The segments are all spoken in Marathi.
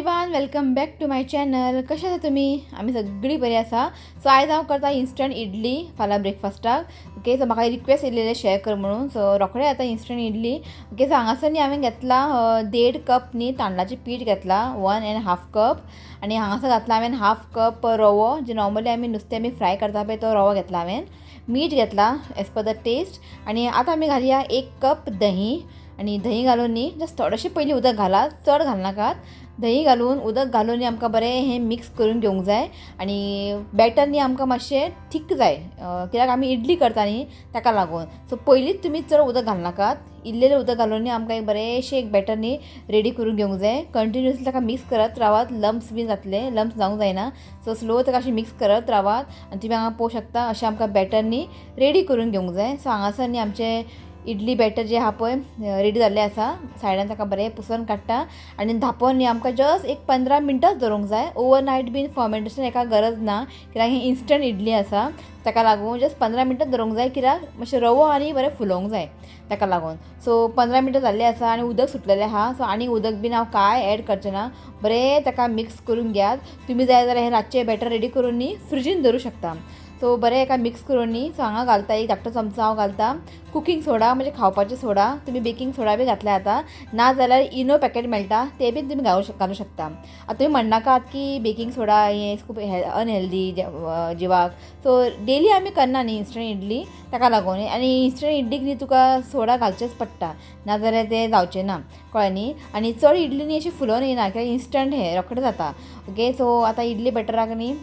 Everyone, welcome back to my channel. कशा आसा तुम्ही? आम्ही सगळी बरी आसा. सो आयज हांव करता इन्स्टंट इडली फाल्यां ब्रेकफास्टाक. ओके, सो म्हाका रिक्वेस्ट येयलेले शेअर कर म्हणून. सो रोखडे आता इन्स्टंट इडली. ओके, सो हांगासर न्ही हांवें घेतला 1.5 कप न्ही तांदळाचें पीठ घेतला, 1.5 कप. आणि हांगासर घातला हांवें 1/2 कप रवो, जे नॉर्मली आमी नुस्तें बी फ्राय करता पळय तो रवो घेतला हांवें. मीठ घेतला एज पर द टेस्ट. आणि आता आमी घालया 1 कप दही. आणि दही घालून न्ही जस्ट थोडेंशें पयलीं उदक घालात, चड घालनाकात. दही घालून उदक घालून न्ही आमकां बरें हें मिक्स करून घेवंक जाय. आणि बॅटर न्ही आमकां मातशें थीक जाय, कित्याक आमी इडली करता न्ही ताका लागून. सो पयलींच तुमी चड उदक घालनाकात, इल्लेलें उदक घालून न्ही आमकां एक बरेंशें एक बॅटर न्ही रेडी करून घेवंक जाय. कंटिन्युअसली ताका मिक्स करत रावात, लम्स बी जातले, लम्स जावंक जायना. सो स्लो ताका अशें मिक्स करत रावात. आनी तुमी हांगा पळोवंक शकता अशें आमकां बॅटर न्ही रेडी करून घेवंक जाय. सो हांगासर न्ही आमचें इडली बॅटर जें आहा पळय रेडी जाल्लें आसा. सायडान ताका बरें पुसून काडटा. आनी धांपोवन न्ही आमकां जस्ट एक 15 मिनटांच दवरूंक जाय. ओवरनायट बीन फर्मेंटेशन हेका गरज ना, कित्याक हें इन्स्टंट इडली आसा. ताका लागून जस्ट 15 मिनटांच दवरूंक जाय, कित्याक मातशें रवो आनी बरें फुलोवंक जाय ताका लागून. सो 15 मिनटां जाल्लीं आसा आनी उदक सुटलेलें आहा. सो आनी उदक बीन हांव कांय एड करचें ना. बरें ताका मिक्स करून घेयात. तुमी जाय जाल्यार हें रातचें बॅटर रेडी करून न्ही फ्रिजीन दवरूं शकता. सो बरें एका मिक्स करून न्ही सो हांगा घालता एक धाकटो चमचो हांव घालता कुकींग सोडा, म्हणजे खावपाचें सोडा. तुमी बेकिंग सोडा बी घातल्या जाता, ना जाल्यार इनो पॅकेट मेळटा ते बीन तुमी घालूं शकता. आतां तुमी म्हणनाकात की बेकिंग सोडा हें खूब अनहेल्दी जिवाक. सो डेली आमी करना न्ही इन्स्टंट इडली ताका लागून. आनी इन्स्टंट इडलीक न्ही तुका सोडा घालचेच पडटा, ना जाल्यार तें जावचें ना, कळ्ळें न्ही. आनी चड इडली न्ही अशी फुलोवन येना, कित्याक इन्स्टंट हें रोखडें जाता. ओके, सो आतां इडली बॅटराक न्ही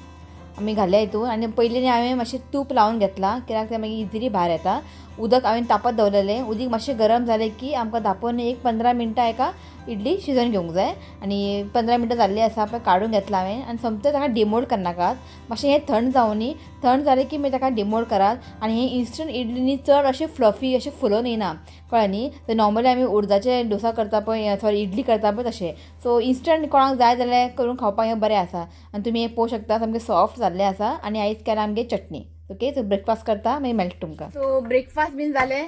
आमी घालया हितून. आनी पयलीं न्ही हांवें मातशें तूप लावन घेतलां, कित्याक तें मागीर इजिली भायर येता. उदक हांवें तापत दवरलेलें, उदीक मातशें गरम जालें की आमकां धांपोवन एक 15 मिनटां एका इडली शिजोवन घेवंक जाय. आनी 15 मिनटां जाल्लीं आसा पळय, काडून घेतला हांवें. आनी सोमतें ताका डिमोल्ड करनाकात, मातशें हें थंड जावं न्ही. थंड जालें की मागीर ताका डिमोल्ड करात. आनी हें इन्स्टंट इडली न्ही चड अशें फ्लफी अशें फुलोवन येना, कळ्ळें न्ही. तर नॉर्मली आमी उडदाचे डोसा करता पळय, सॉरी इडली करता पळय तशें. सो इन्स्टंट कोणाक जाय जाल्यार करून खावपाक हें बरें आसा. आनी तुमी हें पळोवंक शकता सामकें सॉफ्ट जाल्लें आसा. आनी आयज केला आमगे चटणी. ओके, सो ब्रेकफास्ट करता मागीर मेळटा तुमकां. सो ब्रेकफास्ट बीन जालें,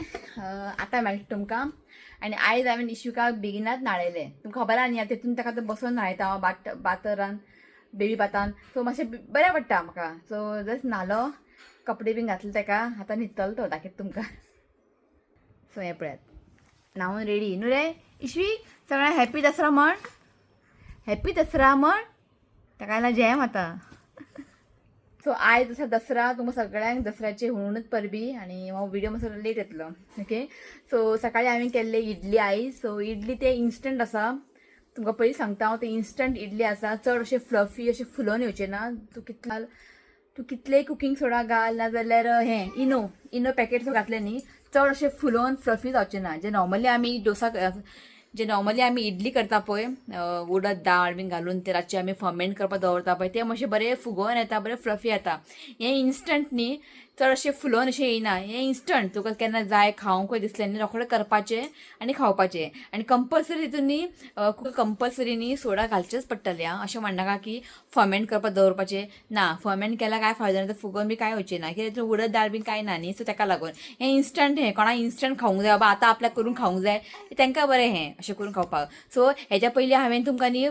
आतां मेळटा तुमकां. आनी आयज हांवें इशुकाक बेगिनाच न्हाणयलें. तुमकां खबर आहा न्ही, तितून ताका बसोवन न्हाणयता हांव बातरान, बेबी बातान. सो मातशें बरें पडटा म्हाका. सो जस्ट न्हालो, कपडे बीन घातले ताका. आतां न्हिदतलो तो, दाखयता तुमकां. सो हें पळयात, न्हावून रेडी न्हू रे. इश्वी सगळ्यांक हॅपी दसरा म्हण, हॅपी दसरा म्हण. ताका आयला जॅम आतां. सो आयज आसा दसरा, तुमकां सगळ्यांक दसऱ्याची हुणूच परबी. आनी हो व्हिडिओ मातसो लेट येतलो. ओके, सो सकाळीं हांवें केल्ले इडली आयज. सो इडली ते इन्स्टंट आसा. तुमकां पयलीं सांगता हांव, ते इन्स्टंट इडली आसा. चड अशें फ्लफी अशें फुलोवन येवचें ना. तूं कितलेय कुकींग सोडा घाल, ना जाल्यार हें इनो पॅकेट घातलें न्ही चड अशें फुलोवन फ्लफी जावचें ना. जे नॉर्मली आमी इडली करता पळय, उडद दाळ बीन घालून ते रातचे आमी फर्मेंट करपाक दवरता पळय, ते मातशें बरें फुगोवन येता, बरें फ्लफी येता. हें इन्स्टंट न्ही चड अशें फुलोवन अशें येयना. हें इन्स्टंट तुका केन्ना जाय खावंकूय दिसलें न्ही रोखडें करपाचें आनी खावपाचें. आनी कंपल्सरी तितून न्ही कंपल्सरी न्ही सोडा घालचेच पडटलें आं. अशें म्हणनाका की फर्मेंट करपाक दवरपाचें ना. फर्मेंट केल्यार कांय फायदो ना, तें फुगोवन बी कांय वचचें ना, कित्याक तितून उडद दाळ बीन कांय ना न्ही. सो ताका लागून हें इन्स्टंट. हें कोणाक इन्स्टंट खावंक जाय बाबा, आतां आपल्याक करून खावंक जाय, तांकां बरें हें अशें करून खावपाक. सो हेच्या पयलीं हांवें तुमकां न्ही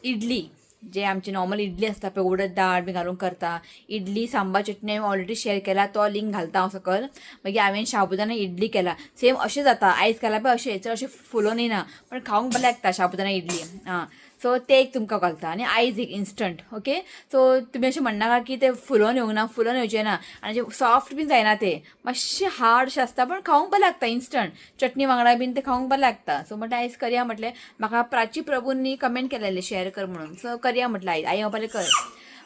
इडली, जे आमची नॉर्मल इडली आसता पळय उडद दाळ बी घालून करता, इडली सांबार चटणी हांवें ऑलरेडी शेअर केला, तो लिंक घालता हांव सकयल. मागीर हांवें शाबुदाना इडली केला, सेम अशें जाता. आयज केला पळय अशें चड अशें फुलोवन येना, पण खावंक बरें लागता शाबुदाना इडली. आं, सो ते एक तुमकां घालता. आनी आयज एक इन्स्टंट. ओके, सो तुमी अशें म्हणनाका की ते फुलोवन येवंक ना, फुलोवन येवचें ना. आनी सॉफ्ट बीन जायना, ते मातशें हार्ड अशें आसता, पण खावंक बरें लागता. इन्स्टंट चटणी वांगडा बीन ते खावंक बरें लागता. सो म्हटलें आयज करया म्हटलें. म्हाका प्राची प्रभूंनी कमेंट केलेलें शेअर कर म्हणून. सो करया म्हटलें आयज, आई बापाले कर.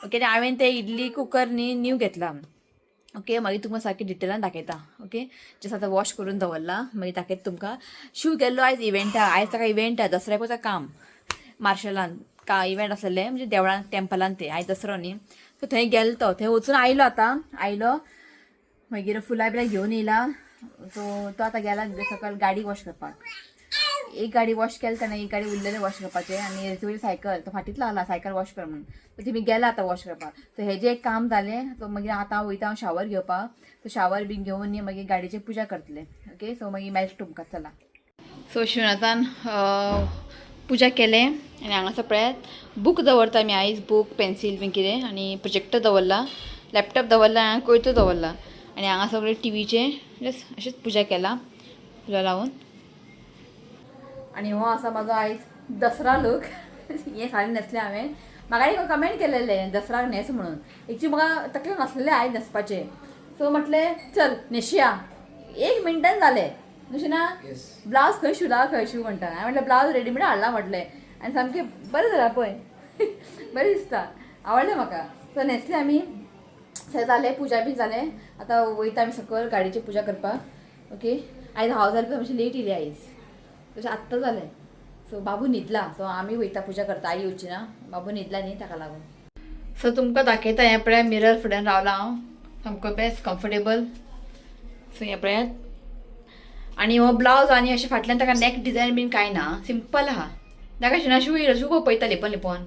ओके, हांवें ते इडली कुकर न्ही न्यू घेतला. ओके, मागीर तुमकां सारकें डिटेलान दाखयता. ओके, जस्ट आतां वॉश करून दवरला, मागीर दाखयता तुमकां. शिव गेल्लो आयज इव्हेंटाक. आयज ताका इव्हेंट आहे, दसऱ्याकूच काम मार्शलान इव्हेंट आसलेलें, म्हणजे देवळान टेंपलान. ते आयज दसरो न्ही, सो थंय गेलो तो. थंय वचून आयलो. मागीर फुलां बिलां घेवन येयला. सो तो आतां गेला सकयल गाडी वॉश करपाक. एक गाडी वॉश केली ताणें, एक गाडी उरलेलें वॉश करपाचें. आनी तुजी सायकल तो फाटीत लागला सायकल वॉश कर म्हणून. सो तुमी गेला आतां वॉश करपाक. सो हेजें एक काम जालें. सो मागीर आतां हांव वयता शावर घेवपाक. सो शावर बीन घेवन न्ही मागीर गाडयेची पुजा करतलें. ओके, सो मागीर मेळटा तुमकां. चला. सो शिवनाथान पुजा केले आनी हांगासर पळयात बूक दवरता आमी आयज बूक पेन्सील बीन कितें आनी प्रोजेक्टर दवरला लॅपटॉप दवरला आनी कोयतो दवरला आनी हांगा सगळे टीव्हीचे जस्ट अशीच पुजा केला फुलां लावून आनी हो आसा म्हाजो आयज दसरा लूक हे साडी न्हेसले हांवें म्हाका एक कमेंट केलेले दसराक न्हेस म्हणून एक्चुली म्हाका तकलें नासलेलें आयज न्हेसपाचें सो म्हटलें चल न्हेसया 1 मिनटान जालें तशें ना ब्लावज खंय शिवला खंय शिव म्हणटा हांवें म्हटलें ब्लावज रेडीमेड हाडला म्हटलें आनी सामकें बरें जालां पळय बरें दिसता आवडलें म्हाका सो न्हेसलें आमी थंय जालें पुजा बी जालें आतां वयता आमी सकयल गाडयेची पुजा करपाक ओके आयज हांव जालें मातशें लेट येयलें आयज तशें आत्तां जालें सो बाबू न्हिदला सो आमी वयता पुजा करता आई येवची ना बाबू न्हिदला न्ही ताका लागून सो तुमकां दाखयता हें पळय मिरर फुड्यान रावला हांव सामको बेस्ट कम्फर्टेबल सो हें पळयात आनी हो ब्लावज आनी अशें फाटल्यान ताका नॅक डिजायन बीन कांय ना सिंपल आहा ताका शिना शिव पळयता लिपोन लिपोन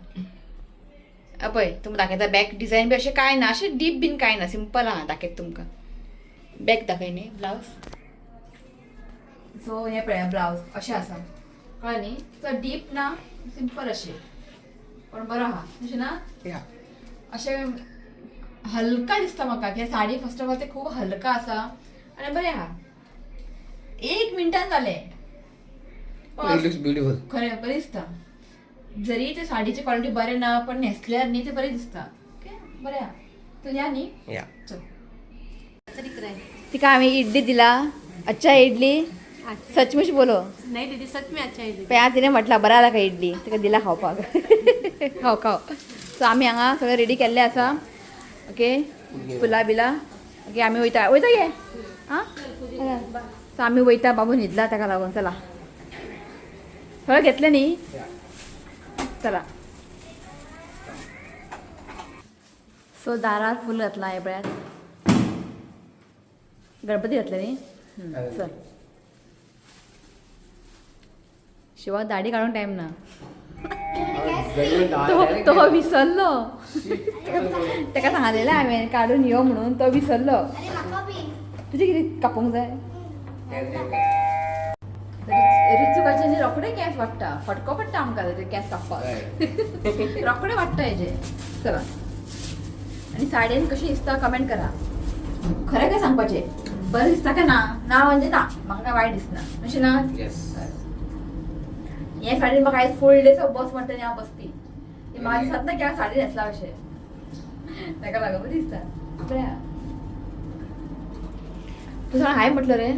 पळय तुमकां दाखयता बॅक डिजायन बी अशें कांय ना अशें डीप बीन कांय ना सिंपल आहा दाखयता तुमकां बॅक दाखय न्ही ब्लावज सो हें पळया ब्लावज अशें आसा कळ्ळें न्ही तो डीप ना सिंपल अशें पण बरो आहा अशें ना अशें हलका दिसता म्हाका कित्याक साडी फर्स्ट ऑफ ऑल ते खूब हलका आसा आनी बरें आहा 1 मिनटान जालें ब्युटिफुल खरें बरें दिसता जरी ते साडीची क्वॉलिटी बरें ना पण न्हेसल्यार न्ही ते बरें दिसता ओके बरें आहा तूं या न्ही तिका हांवें इडली दिला अच्छा इडली सचमुच बोलो नहीं दीदी सच में अच्छा है दीदी पण तिने म्हटलं बरा का इडली तिका दिला खावपाक खाव खाव सो आमी हांगा सगळें रेडी केल्लें आसा ओके फुलां बिलां ओके आमी वयता गे आं सो आमी वयता बाबू न्हिदला ताका लागून चला सगळें घेतलें न्ही चला सो दारार फूल घातला हे पळयात गणपती घातले न्ही चल शिवा दाढी काढून टाइम ना तो विसरलो ताका सांगलेलें हांवें काडून यो म्हणून तो विसरलो तुजें कितें कापूंक जाय रिचुकाचे न्ही रोखडे केंस वाडटा फटको पडटा आमकां तेजे केंस कापपाक रोखडे वाडटा हेजे चला आनी साडयेन कशी दिसता कमेंट करा खरें काय सांगपाचें बरें दिसता काय ना ना म्हणजे ना म्हाका काय वायट दिसना अशें ना हे साडीन म्हाका आयज फूल डे बस म्हणटा न्ही हांव बसती म्हाका दिसत ना की हांव साडी न्हेसला अशें ताका लागून बरें दिसता बरें तुझं हाय म्हटलं रे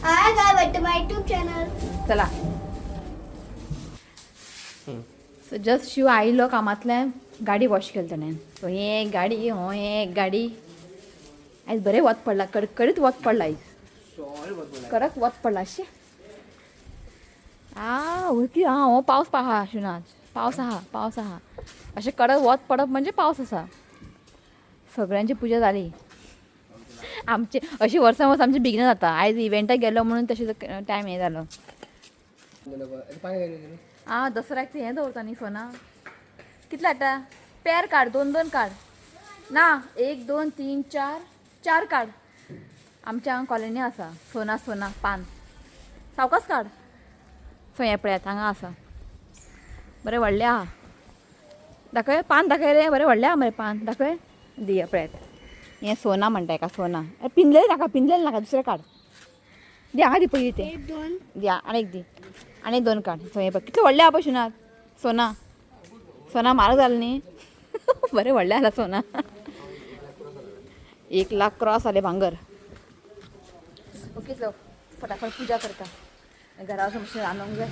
हाय गाय वेलकम माय यूट्यूब चॅनल चला सो जस्ट शिव आयलो कामांतल्यान गाडी वॉश केली ताणें सो हे एक गाडी हे एक गाडी आयज बरें वत पडला कडकडीत वत पडला आयज कडक वत पडला अशें ओके हो पावस आहा शिवनाथ पावस आहा अशें कडक वत पडप म्हणजे पावस आसा सगळ्यांची पुजा जाली आमचे अशी वर्सां वर्स आमची बिगना जाता आयज इव्हेंटाक गेलो म्हणून तशें टायम हे जालो दसऱ्याक ते हें दवरता न्ही सोना कितले हाडटा पेर काड 2-2 काड ना 1 2 3 4 4 काड आमच्या हांगा कॉलनी आसा सोना पान सावकास काड सो हें पळयात हांगा आसा बरें व्हडलें आहा दाखय पान दाखय रे बरें व्हडलें आहा मरे पान दाखय दिया पळयात हें सोना म्हणटा हेका सोना पिंजलेलें नाका दुसरें काड दी हांगा दी पयलीं तें 1 2 दिया आनी एक दी आनी 2 काड सो हें पळय कितलें व्हडलें आहा पळय शिवनाथ सोना म्हारग जालें न्ही बरें व्हडलें आहा सोना 1 लाख क्रॉस जालें भांगर ओके सो फटाफट पुजा करता घरा वचून मातशें रांदूंक जाय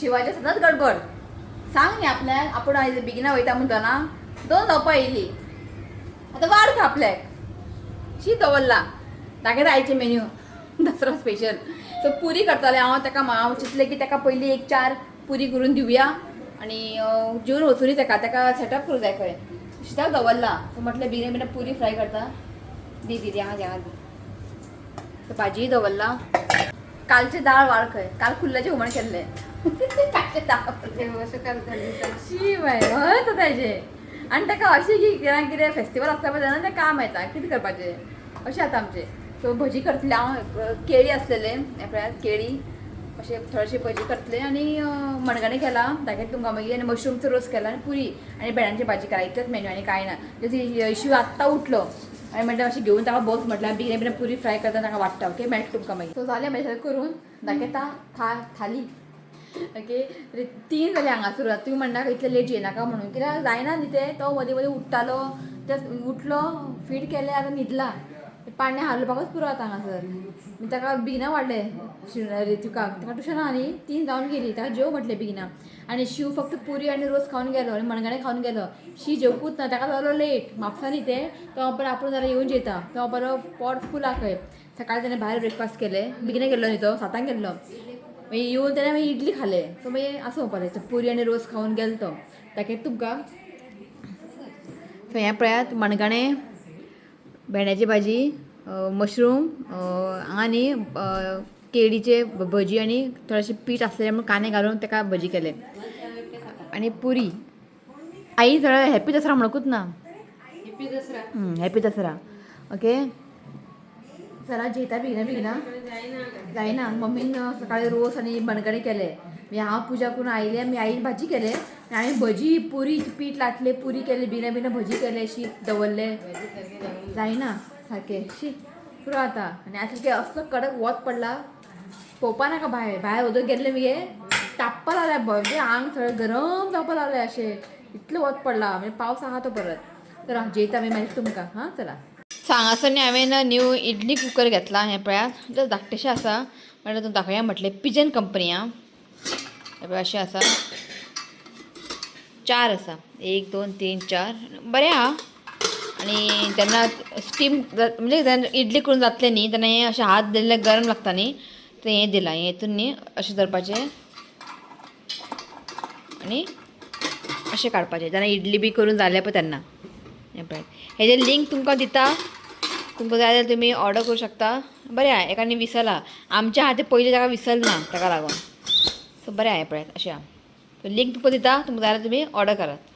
शिवाच्या सतत गडबड सांग न्ही आपल्याक आपण आयज बेगिना वयता म्हणटा ना 2 जावपा येयली आतां वाड खा आपल्याक शी दवरला दाखयता आयचे मेन्यू दसरा स्पेशल सो पुरी करताले हांव चिंतलें की ताका पयली 1-4 पुरी करून दिवया आनी जेवन वचूनी ताका सेटअप करूं जाय खंय शिताक दवरला सो म्हटलें बेगिना पुरी फ्राय करता दी हांगा दी भाजी दवरला कालचे दाळ वाळ खंय काल कुल्ल्याचें हुमण केल्लें कालचे दाळ अशें करता शी बाय हय तो तेजें आनी ताका अशें की कितें फेस्टिवल आसता पळय तेन्ना तें काम येता कितें करपाचें अशें आतां आमचें सो भजी करतले हांव केळी आसलेले हे केळी अशें थोडेशे भजी करतले आनी मणगणें केला दाखयता तुमकां मागीर आनी मशरूमचो रोस केला आनी पुरी आनी भेंड्यांची भाजी करा इतलेंच मेन्यू आनी कांय ना जशी शिव आत्तां उठलो आनी म्हणटा अशें घेवन ताका बस म्हटल्यार बेगिना पुरी फ्राय करता ताका वाडटा ओके मेळटा तुमकां मागीर सो जालें मागीर करून दाखयता थाली ओके 3 जाली हांगासर तुमी म्हणटा इतलें लेट येयनाका म्हणून कित्याक जायना न्ही तें तो मदीं मदीं उठ्ठालो ते उठलो फीड केलें आतां न्हिदला पाणी हालोवपाकूच पुरो आतां हांगासर ताका बेगिना वाडले रितुकाक ताका ट्युशना न्ही 3 जावन गेली ताका जेव म्हटलें बेगिना आनी शिव फक्त पुरी आनी रोस खावन गेलो आनी मणगणें खावन गेलो शी जेवकूच ना ताका जालो लेट म्हापसा न्ही तें तो परत आपूण जाल्यार येवन जेता तो बरो पोट फूल खंय सकाळीं ताणें भायर ब्रेकफास्ट केलें बेगिना गेल्लो न्ही तो 7 गेल्लो मागीर येवन ताणें मागीर इडली खालें सो मागीर आसूं पळय पुरी आनी रोस खावन गेलो तो दाखयता तुमकां सो हें पळयात मणगणें भेंड्याची भाजी मशरूम आनी केळीचे भजी आनी थोडेशें पीठ आसलेलें म्हणून कांदे घालून ताका भजी केले आनी पुरी आई थोडे हॅपी दसरा म्हणकूच ना हॅपी दसरा ओके चला जेता बेगिना जायना मम्मीन सकाळीं रोस आनी मणगणें केले मागीर हांव पुजा करून आयलें आमी आईन भाजी केलें आनी हांवें भजी पुरी पीठ लाटलें पुरी केली बेगिना भजी केलें शीत दवरलें जायना सारकें शी पुरो आतां आनी आतां असलो कडक वत पडला पळोवपा नाका भायर उदक गेल्लें मगे तापपा लागलें म्हणजे आंग सगळें गरम जावपा लागलें अशें इतलें वत पडला म्हणजे पावस आहा तो परत चला जेता मागीर मागीर तुमकां हां चला हांगासर न्ही हांवें न्यू इडली कुकर घेतला हें पळयात जर धाकटेशें आसा म्हणल्यार दाखोवया म्हटलें पिजन कंपनी आं हे पळय अशें आसा 4 आसा 1 2 3 4 बरें आहा आनी जेन्ना स्टीम म्हणजे जेन्ना इडली करून जातलें न्ही तेन्ना हें अशें हात दिल्ले गरम लागता न्ही तें हें दिलां हेतून न्ही अशें धरपाचें आनी अशें काडपाचें जेन्ना इडली बी करून जालें पळय तेन्ना हें पळय हेजें लिंक तुमकां दिता तुमकां जाय जाल्यार तुमी ऑर्डर करूं शकता बरें आहा एका न्ही विसला आमच्या हाती पयलीं ताका विसल ना ताका लागून सो बरें आहा हें पळयात अशें आहा सो लिंक तुमकां दिता तुमकां जाय जाल्यार तुमी ऑर्डर करात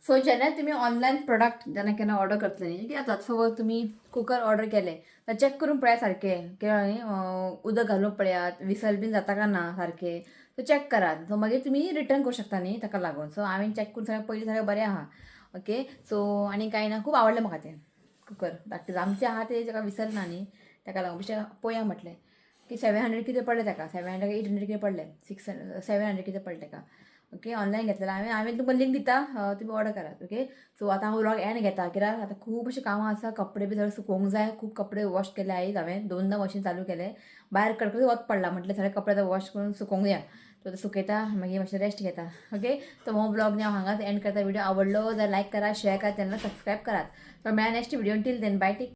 सो जेन्ना तुमी ऑनलायन प्रोडक्ट जेन्ना केन्ना ऑर्डर करतले न्ही कितें जाता सपोज तुमी कुकर ऑर्डर केलें तर चॅक करून पळयात सारकें किंवा उदक घालून पळयात विसल बीन जाता काय ना सारकें सो चॅक करात सो मागीर तुमी रिटर्न करूं शकता न्ही ताका लागून सो हांवें चॅक करून सगळें पयलीं सगळें बरें आहा ओके सो आनी कांय ना खूब आवडलें म्हाका तें कुकर धाकटें आमचें आहा तें ताका विसल ना न्ही ताका लागून बेश्टें पळोवया म्हटलें की 700 कितें पडलें ताका 700 800 कितें पडलें 700 कितें पडलें ताका ओके ऑनलायन घेतलेलें हांवें तुमकां लिंक दिता तुमी ऑर्डर करात ओके सो आतां हांव व्लॉग एंड घेता कित्याक आतां खूब अशीं कामां आसा कपडे बी सगळे सुकोवंक जाय खूब कपडे वॉश केले आयज हांवें 2दा मशीन चालू केलें भायर कडकडीत वत पडला म्हटलें सगळे कपडे आतां वॉश करून सुकोवंक या सो आतां सुकयता मागीर मातशें रेस्ट घेता ओके सो हो ब्लॉग हांव हांगाच एंड करता व्हिडिओ आवडलो जाल्यार लायक करा शेअर करा चॅनल सबस्क्रायब करात सो मेळ्या नेक्स्ट व्हिडिओ टील देन बाय टेक